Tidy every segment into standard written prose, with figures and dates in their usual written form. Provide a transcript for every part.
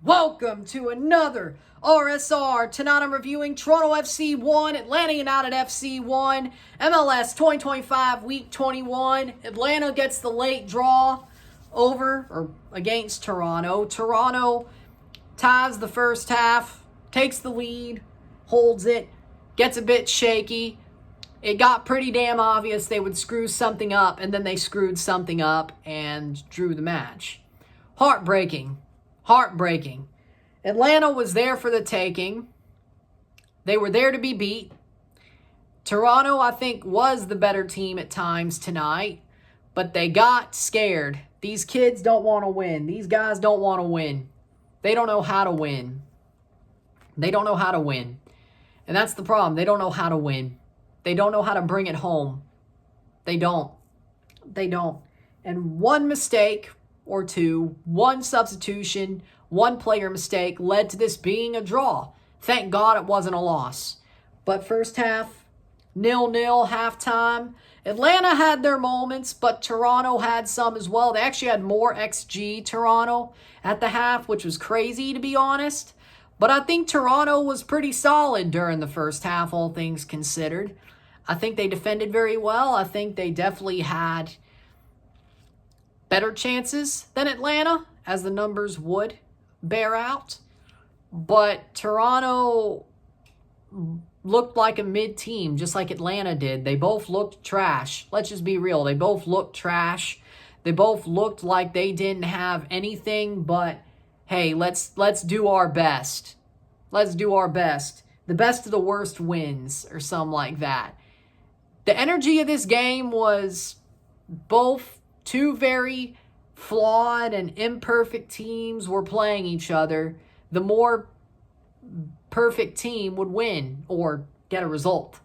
Welcome to another RSR. Tonight I'm reviewing Toronto FC 1, Atlanta United FC 1, MLS 2025 Week 21. Atlanta gets the late draw against Toronto. Toronto ties the first half, takes the lead, holds it, gets a bit shaky. It got pretty damn obvious they would screw something up, and then they screwed something up and drew the match. Heartbreaking. Atlanta was there for the taking. They were there to be beat. Toronto, I think, was the better team at times tonight, but they got scared. These kids don't want to win. These guys don't want to win. They don't know how to win. And that's the problem. They don't know how to win. They don't know how to bring it home. They don't. And one mistake or two, one substitution, one player mistake led to this being a draw. Thank God it wasn't a loss. But first half, 0-0, halftime. Atlanta had their moments, but Toronto had some as well. They actually had more XG, Toronto, at the half, which was crazy, to be honest. But I think Toronto was pretty solid during the first half, all things considered. I think they defended very well. I think they definitely had better chances than Atlanta, as the numbers would bear out. But Toronto looked like a mid-team, just like Atlanta did. They both looked trash. Let's just be real. They both looked trash. They both looked like they didn't have anything but, hey, let's do our best. Let's do our best. The best of the worst wins, or something like that. The energy of this game was both two very flawed and imperfect teams were playing each other. The more perfect team would win or get a result.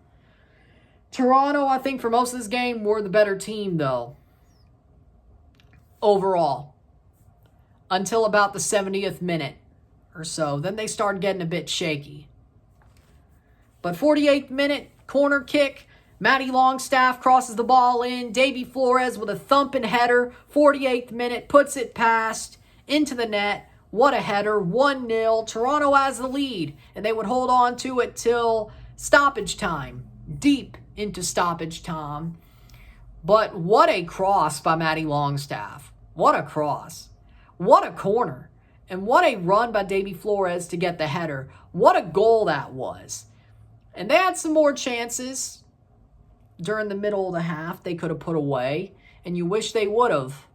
Toronto, I think, for most of this game, were the better team, though, overall, until about the 70th minute or so. Then they started getting a bit shaky. But 48th minute, corner kick. Matty Longstaff crosses the ball in. Davy Flores with a thumping header. 48th minute, puts it past, into the net. What a header. 1-0. Toronto has the lead, and they would hold on to it till stoppage time. Deep into stoppage time. But what a cross by Matty Longstaff. What a cross. What a corner. And what a run by Davy Flores to get the header. What a goal that was. And they had some more chances during the middle of the half they could have put away, and you wish they would have.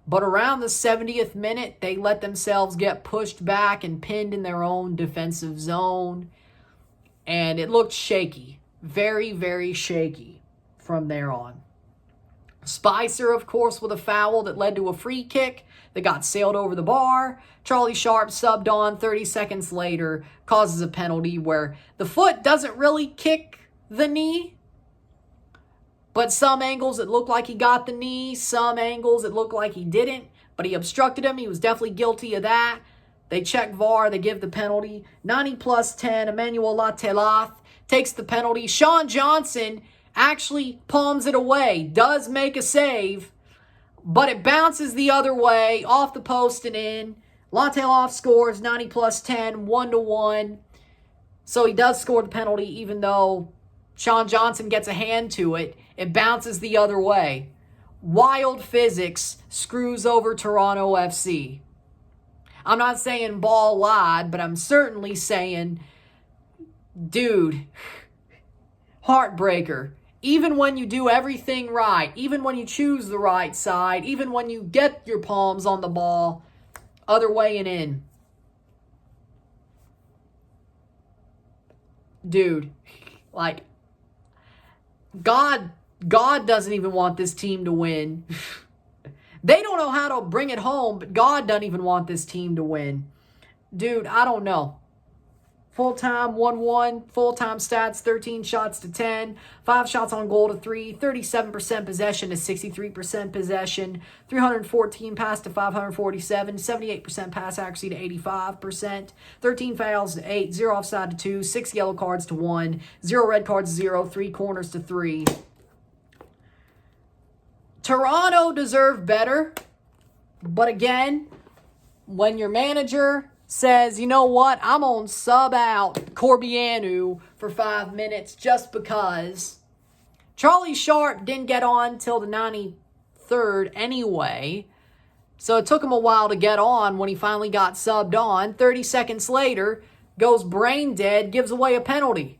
But around the 70th minute, they let themselves get pushed back and pinned in their own defensive zone, and it looked shaky. Very, very shaky from there on. Spicer, of course, with a foul that led to a free kick that got sailed over the bar. Charlie Sharp subbed on 30 seconds later, causes a penalty where the foot doesn't really kick the knee. But some angles, it looked like he got the knee. Some angles, it looked like he didn't. But he obstructed him. He was definitely guilty of that. They check VAR. They give the penalty. 90 plus 10. Emmanuel Latelath takes the penalty. Sean Johnson actually palms it away. Does make a save. But it bounces the other way. Off the post and in. Latelath scores 90 plus 10. 1-1. So he does score the penalty even though Sean Johnson gets a hand to it. It bounces the other way. Wild physics screws over Toronto FC. I'm not saying Ball lied, but I'm certainly saying, dude, heartbreaker. Even when you do everything right, even when you choose the right side, even when you get your palms on the ball, other way and in. Dude, like, God doesn't even want this team to win. They don't know how to bring it home, but God doesn't even want this team to win. Dude, I don't know. Full-time, 1-1. Full-time stats, 13 shots to 10. 5 shots on goal to 3. 37% possession to 63% possession. 314 pass to 547. 78% pass accuracy to 85%. 13 fouls to 8. 0 offside to 2. 6 yellow cards to 1. 0 red cards to 0. 3 corners to 3. Toronto deserved better. But again, when your manager says, you know what, I'm on sub out Corbianu for 5 minutes just because. Charlie Sharp didn't get on till the 93rd anyway, so it took him a while to get on when he finally got subbed on. 30 seconds later, goes brain dead, gives away a penalty.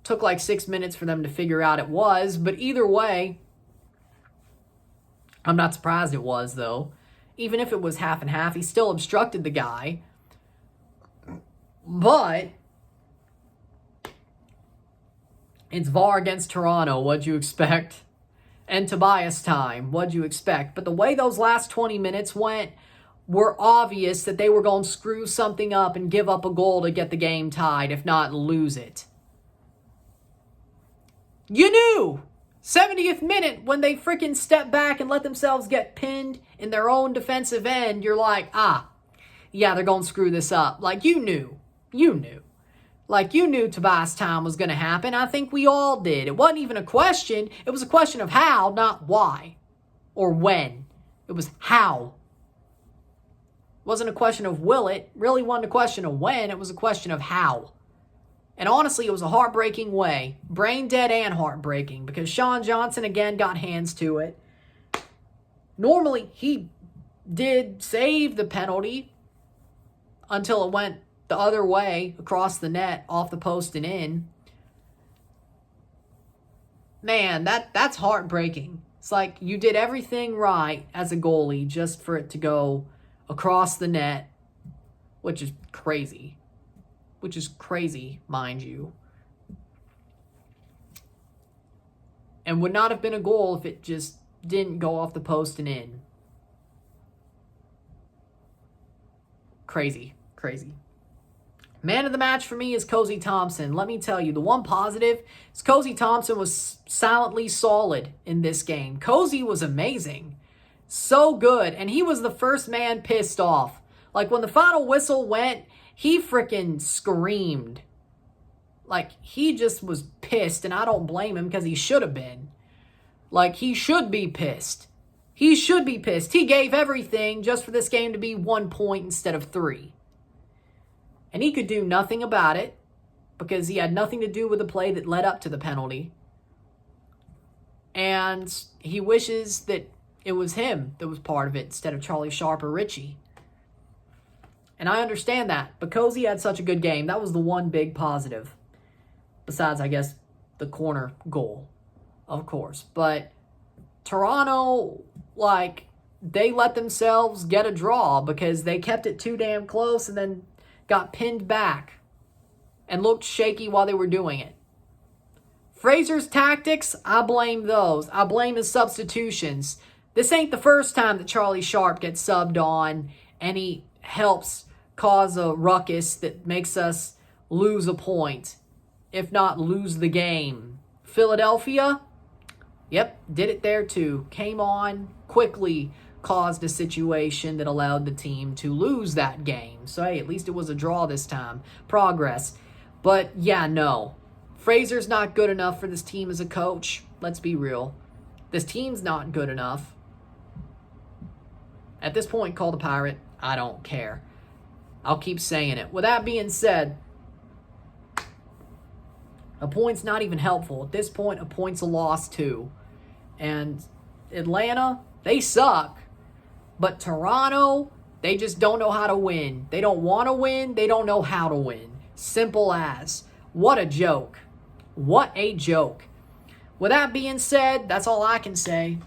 Took like 6 minutes for them to figure out it was, but either way, I'm not surprised it was, though. Even if it was half and half, he still obstructed the guy. But it's VAR against Toronto. What'd you expect? And Tobias time. What'd you expect? But the way those last 20 minutes went were obvious that they were going to screw something up and give up a goal to get the game tied, if not lose it. You knew! 70th minute, when they freaking stepped back and let themselves get pinned in their own defensive end, you're like, yeah, they're going to screw this up. Like, you knew. You knew. Like, you knew Tobias time was going to happen. I think we all did. It wasn't even a question. It was a question of how, not why. Or when. It was how. It wasn't a question of will it. Really wasn't a question of when. It was a question of how. And honestly, it was a heartbreaking way. Brain dead and heartbreaking. Because Sean Johnson, again, got hands to it. Normally, he did save the penalty until it went the other way, across the net, off the post and in. Man, that's heartbreaking. It's like you did everything right as a goalie just for it to go across the net, which is crazy. Which is crazy, mind you. And would not have been a goal if it just didn't go off the post and in. Crazy. Crazy. Man of the match for me is Cozy Thompson. Let me tell you, the one positive is Cozy Thompson was silently solid in this game. Cozy was amazing. So good. And he was the first man pissed off. Like, when the final whistle went, he freaking screamed. Like, he just was pissed, and I don't blame him because he should have been. Like, he should be pissed. He should be pissed. He gave everything just for this game to be 1 point instead of 3. And he could do nothing about it because he had nothing to do with the play that led up to the penalty. And he wishes that it was him that was part of it instead of Charlie Sharp or Richie. And I understand that, because he had such a good game. That was the one big positive. Besides, I guess, the corner goal, of course. But Toronto, like, they let themselves get a draw because they kept it too damn close and then got pinned back and looked shaky while they were doing it. Fraser's tactics, I blame those. I blame his substitutions. This ain't the first time that Charlie Sharp gets subbed on and he helps cause a ruckus that makes us lose a point, if not lose the game. Philadelphia, yep, did it there too. Came on, quickly caused a situation that allowed the team to lose that game. So, hey, at least it was a draw this time. Progress. But, yeah, no. Fraser's not good enough for this team as a coach. Let's be real. This team's not good enough. At this point, call the pirate. I don't care. I'll keep saying it. With that being said, a point's not even helpful. At this point, a point's a loss too. And Atlanta, they suck. But Toronto, they just don't know how to win. They don't want to win. They don't know how to win. Simple as. What a joke. What a joke. With that being said, that's all I can say.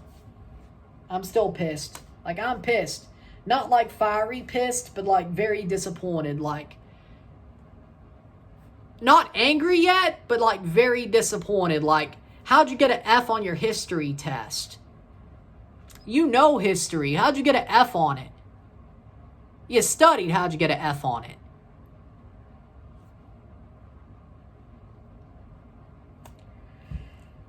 I'm still pissed. Like, I'm pissed. Not like fiery pissed, but like very disappointed. Like, not angry yet, but like very disappointed. Like, how'd you get an F on your history test? You know history. How'd you get an F on it? You studied. How'd you get an F on it?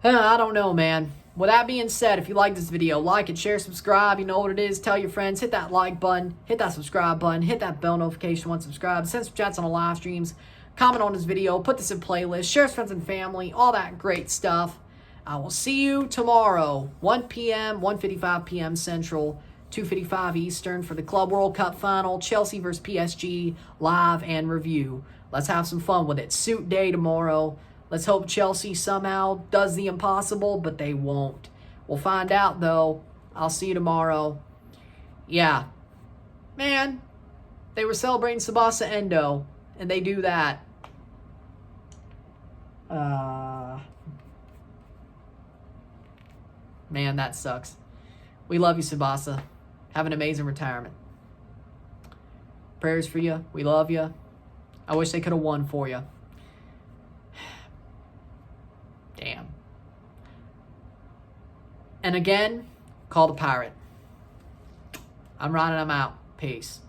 I don't know, man. With that being said, if you like this video, like it, share, subscribe. You know what it is. Tell your friends. Hit that like button. Hit that subscribe button. Hit that bell notification once subscribed. Send some chats on the live streams. Comment on this video. Put this in playlist. Share with friends and family. All that great stuff. I will see you tomorrow, 1 p.m., 1:55 p.m. Central. 2:55 Eastern for the Club World Cup final. Chelsea versus PSG, live and review. Let's have some fun with it. Suit day tomorrow. Let's hope Chelsea somehow does the impossible, but they won't. We'll find out, though. I'll see you tomorrow. Yeah. Man, they were celebrating Tsubasa Endo, and they do that. Man, that sucks. We love you, Tsubasa. Have an amazing retirement. Prayers for you. We love you. I wish they could have won for you. Damn. And again, call the pirate. I'm Ron and I'm out. Peace.